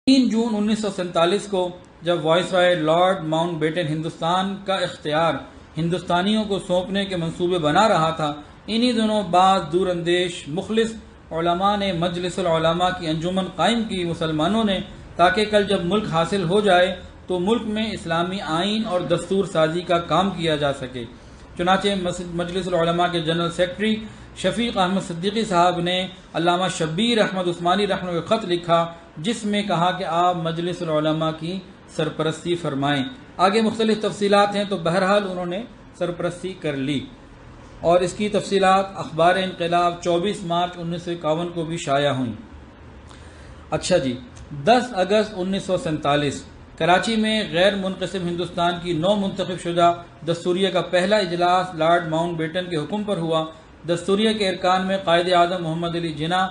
3 جون 1947 کو جب وائس رائے lord Mount beaten Hindustan کا اختیار ہندوستانیوں کو سونپنے کے منصوبے بنا رہا تھا، انہی دنوں بعض دور اندیش مخلص علماء نے مجلس العلماء کی انجمن قائم کی مسلمانوں نے، تاکہ کل جب ملک حاصل ہو جائے تو ملک میں اسلامی آئین اور دستور سازی کا کام کیا جا سکے۔ چنانچہ مجلس العلماء کے جنرل سیکرٹری شفیق احمد صدیقی صاحب نے علامہ شبیر احمد عثمانی رحمہ اللہ کو خط لکھا، جس میں کہا کہ آپ مجلس العلماء کی سرپرستی فرمائیں۔ آگے مختلف تفصیلات ہیں، تو بہرحال انہوں نے سرپرستی کر لی، اور اس کی تفصیلات اخبار انقلاب 24 مارچ 1951 کو بھی شائع ہوئیں۔ اچھا جی، 10 اگست 1947 کراچی میں غیر منقسم ہندوستان کی نو منتخب شدہ دستوریہ کا پہلا اجلاس لارڈ ماؤنٹ بیٹن کے حکم پر ہوا۔ دستوریہ کے ارکان میں قائد اعظم محمد Ali Jinnah,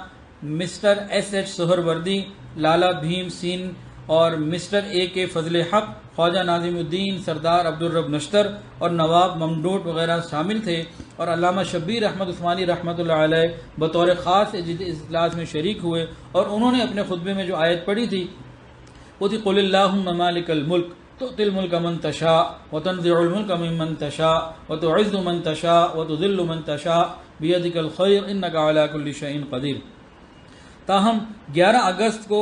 mister S H سہروردی، لالا بھیم سین اور مسٹر اے کے فضل حق، خواجہ ناظم الدین، سردار عبدالرب نشتر اور نواب ممدوٹ وغیرہ شامل تھے، اور علامہ شبیر احمد عثمانی رحمۃ اللہ علیہ بطور خاص اجلاس میں شریک ہوئے، اور انہوں نے اپنے خطبے میں جو آیت پڑھی تھی وہ تھی قل اللہم مالک الملک تؤتی الملک من تشاء وتنزع الملک ممن تشاء وتعز من تشاء وتذل من تشاء بیدک الخیر انک علی کل شیء قدیر۔ تاہم 11 اگست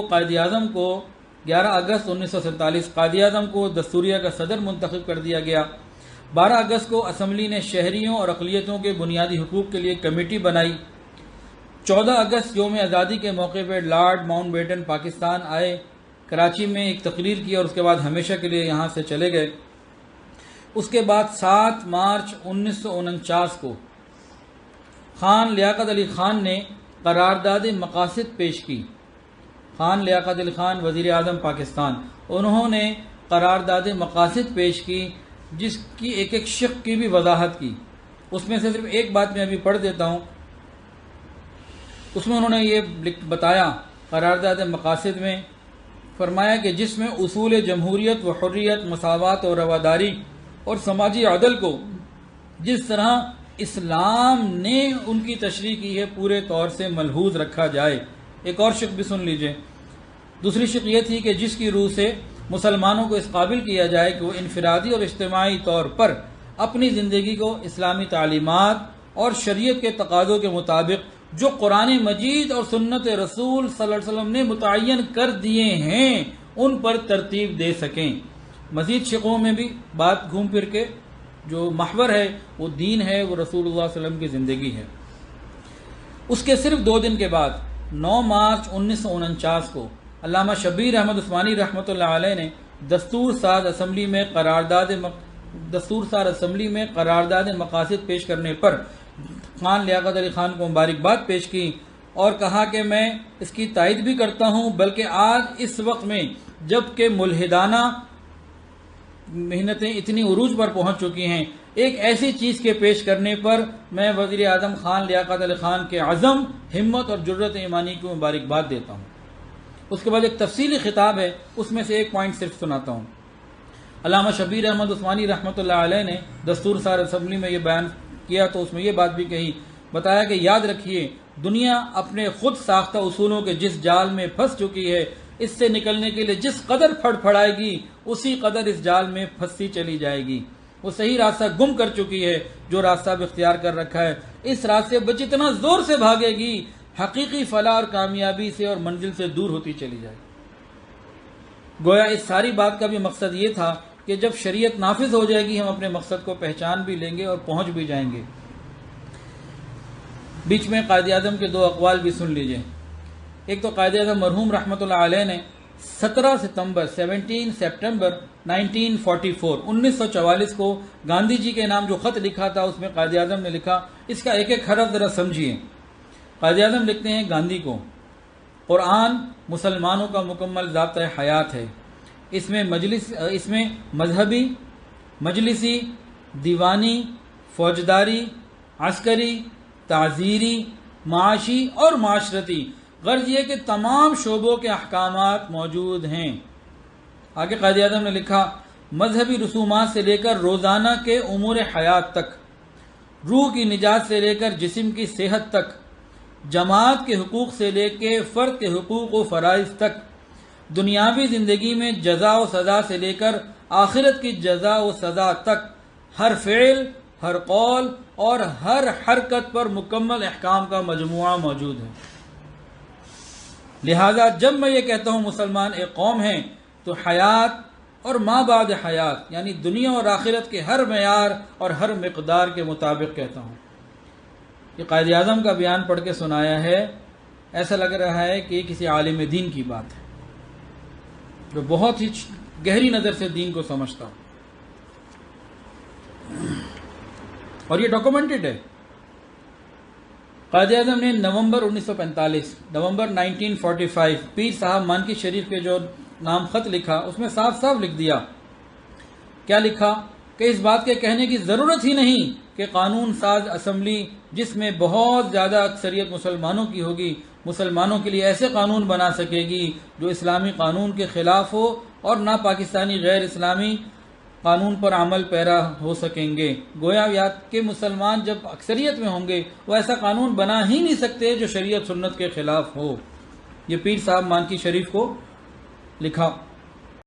1947 قائد اعظم کو دستوریہ کا صدر منتخب کر دیا گیا۔ 12 اگست کو اسمبلی نے شہریوں اور اقلیتوں کے بنیادی حقوق کے لیے کمیٹی بنائی۔ 14 اگست یوم آزادی کے موقع پر لارڈ ماؤنٹ بیٹن پاکستان آئے، کراچی میں ایک تقریر کی اور اس کے بعد ہمیشہ کے لیے یہاں سے چلے گئے۔ اس کے بعد 7 مارچ 1949 کو خان لیاقت علی خان نے قرارداد مقاصد پیش کی۔ خان لیاقت علی خان وزیر اعظم پاکستان، انہوں نے قرارداد مقاصد پیش کی، جس کی ایک ایک شق کی بھی وضاحت کی۔ اس میں سے صرف ایک بات میں ابھی پڑھ دیتا ہوں۔ اس میں انہوں نے یہ بتایا، قرارداد مقاصد میں فرمایا کہ جس میں اصول جمہوریت و حریت، مساوات اور رواداری اور سماجی عدل کو جس طرح اسلام نے ان کی تشریح کی ہے پورے طور سے ملحوظ رکھا جائے۔ ایک اور شق بھی سن لیجئے۔ دوسری شق یہ تھی کہ جس کی روح سے مسلمانوں کو اس قابل کیا جائے کہ وہ انفرادی اور اجتماعی طور پر اپنی زندگی کو اسلامی تعلیمات اور شریعت کے تقاضوں کے مطابق جو قرآن مجید اور سنت رسول صلی اللہ علیہ وسلم نے متعین کر دیے ہیں ان پر ترتیب دے سکیں۔ مزید شقوں میں بھی بات گھوم پھر کے جو محور ہے وہ دین ہے، وہ رسول اللہ صلی اللہ علیہ وسلم کی زندگی ہے۔ اس کے صرف 2 دن کے بعد 9 مارچ 1949 کو علامہ شبیر احمد عثمانی رحمۃ اللہ علیہ نے دستور ساز اسمبلی میں قرارداد مقاصد پیش کرنے پر خان لیاقت علی خان کو مبارکباد پیش کی، اور کہا کہ میں اس کی تائید بھی کرتا ہوں، بلکہ آج اس وقت میں جب کہ ملحدانہ محنتیں اتنی عروج پر پہنچ چکی ہیں، ایک ایسی چیز کے پیش کرنے پر میں وزیر اعظم خان لیاقت علی خان کے عزم، ہمت اور جرأت ایمانی کو مبارکباد دیتا ہوں۔ اس کے بعد ایک تفصیلی خطاب ہے، اس میں سے ایک پوائنٹ صرف سناتا ہوں۔ علامہ شبیر احمد عثمانی رحمۃ اللہ علیہ نے دستور ساز اسمبلی میں یہ بیان کیا تو اس میں یہ بات بھی کہی، بتایا کہ یاد رکھیے دنیا اپنے خود ساختہ اصولوں کے جس جال میں پھنس چکی ہے، اس سے نکلنے کے لیے جس قدر پھڑ پھڑائے گی اسی قدر اس جال میں پھنستی چلی جائے گی۔ وہ صحیح راستہ گم کر چکی ہے جو راستہ اب اختیار کر رکھا ہے، اس راستے پر جتنا زور سے بھاگے گی حقیقی فلاح اور کامیابی سے اور منزل سے دور ہوتی چلی جائے گی۔ گویا اس ساری بات کا بھی مقصد یہ تھا کہ جب شریعت نافذ ہو جائے گی ہم اپنے مقصد کو پہچان بھی لیں گے اور پہنچ بھی جائیں گے۔ بیچ میں قائد اعظم کے 2 اقوال بھی سن لیجئے۔ ایک تو قائد اعظم مرحوم رحمۃ اللہ علیہ نے 17 سپٹمبر 1944 کو گاندھی جی کے نام جو خط لکھا تھا اس میں قائد اعظم نے لکھا، اس کا ایک ایک حرف ذرا سمجھیے۔ قائد اعظم لکھتے ہیں گاندھی کو، قرآن مسلمانوں کا مکمل ضابطۂ حیات ہے، اس میں مذہبی، مجلسی، دیوانی، فوجداری، عسکری، تعزیری، معاشی اور معاشرتی، غرض یہ کہ تمام شعبوں کے احکامات موجود ہیں۔ آگے قائد اعظم نے لکھا، مذہبی رسومات سے لے کر روزانہ کے امور حیات تک، روح کی نجات سے لے کر جسم کی صحت تک، جماعت کے حقوق سے لے کے فرد کے حقوق و فرائض تک، دنیاوی زندگی میں جزا و سزا سے لے کر آخرت کی جزا و سزا تک ہر فعل، ہر قول اور ہر حرکت پر مکمل احکام کا مجموعہ موجود ہے۔ لہذا جب میں یہ کہتا ہوں مسلمان ایک قوم ہیں تو حیات اور ما بعد حیات یعنی دنیا اور آخرت کے ہر معیار اور ہر مقدار کے مطابق کہتا ہوں۔ یہ قائد اعظم کا بیان پڑھ کے سنایا ہے، ایسا لگ رہا ہے کہ یہ کسی عالم دین کی بات ہے جو بہت ہی گہری نظر سے دین کو سمجھتا ہوں، اور یہ ڈاکومنٹڈ ہے۔ قائد اعظم نے نومبر 1945 پیر صاحب مانکی شریف کے جو نام خط لکھا اس میں صاف صاف لکھ دیا، کیا لکھا کہ اس بات کے کہنے کی ضرورت ہی نہیں کہ قانون ساز اسمبلی جس میں بہت زیادہ اکثریت مسلمانوں کی ہوگی مسلمانوں کے لیے ایسے قانون بنا سکے گی جو اسلامی قانون کے خلاف ہو اور نہ پاکستانی غیر اسلامی قانون پر عمل پیرا ہو سکیں گے۔ گویا یاد کہ مسلمان جب اکثریت میں ہوں گے وہ ایسا قانون بنا ہی نہیں سکتے جو شریعت سنت کے خلاف ہو۔ یہ پیر صاحب مانکی شریف کو لکھا۔